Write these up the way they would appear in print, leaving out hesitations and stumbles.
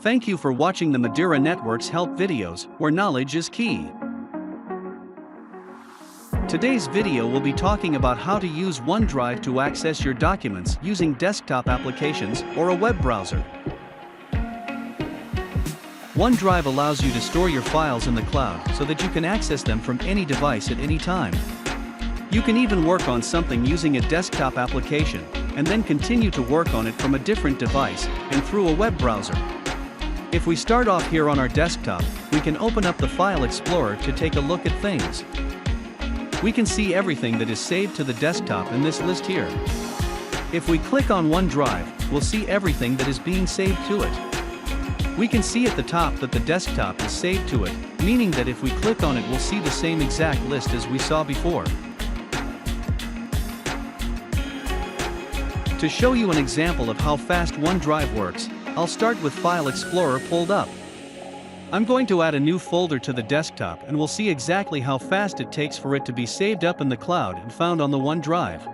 Thank you for watching the Madeira Network's help videos, where knowledge is key. Today's video will be talking about how to use OneDrive to access your documents using desktop applications or a web browser. OneDrive allows you to store your files in the cloud so that you can access them from any device at any time. You can even work on something using a desktop application, and then continue to work on it from a different device and through a web browser. If we start off here on our desktop, we can open up the File Explorer to take a look at things. We can see everything that is saved to the desktop in this list here. If we click on OneDrive, we'll see everything that is being saved to it. We can see at the top that the desktop is saved to it, meaning that if we click on it we'll see the same exact list as we saw before. To show you an example of how fast OneDrive works, I'll start with File Explorer pulled up. I'm going to add a new folder to the desktop and we'll see exactly how fast it takes for it to be saved up in the cloud and found on the OneDrive.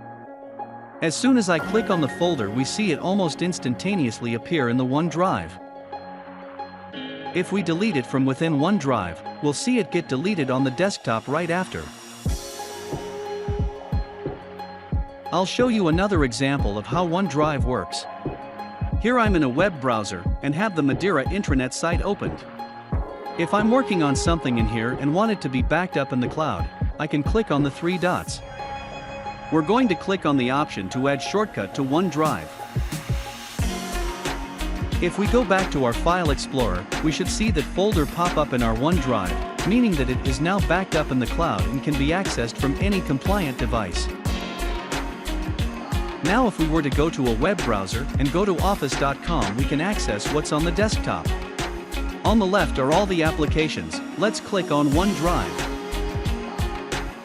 As soon as I click on the folder, we see it almost instantaneously appear in the OneDrive. If we delete it from within OneDrive, we'll see it get deleted on the desktop right after. I'll show you another example of how OneDrive works. Here I'm in a web browser and have the Madeira intranet site opened. If I'm working on something in here and want it to be backed up in the cloud, I can click on the three dots. We're going to click on the option to add shortcut to OneDrive. If we go back to our File Explorer, we should see that folder pop up in our OneDrive, meaning that it is now backed up in the cloud and can be accessed from any compliant device. Now if we were to go to a web browser and go to office.com, we can access what's on the desktop. On the left are all the applications. Let's click on OneDrive.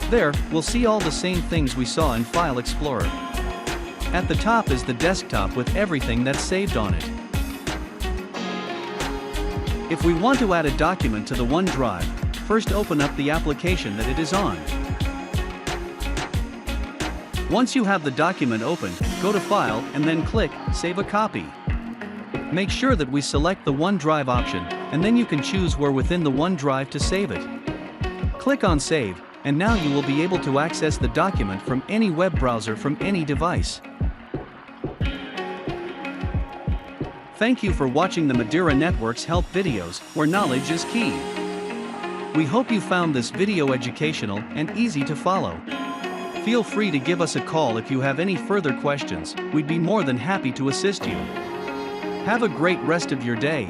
There, we'll see all the same things we saw in File Explorer. At the top is the desktop with everything that's saved on it. If we want to add a document to the OneDrive, first open up the application that it is on. Once you have the document open, go to File and then click Save a Copy. Make sure that we select the OneDrive option, and then you can choose where within the OneDrive to save it. Click on Save, and now you will be able to access the document from any web browser from any device. Thank you for watching the Madeira Network's help videos, where knowledge is key. We hope you found this video educational and easy to follow. Feel free to give us a call if you have any further questions. We'd be more than happy to assist you. Have a great rest of your day.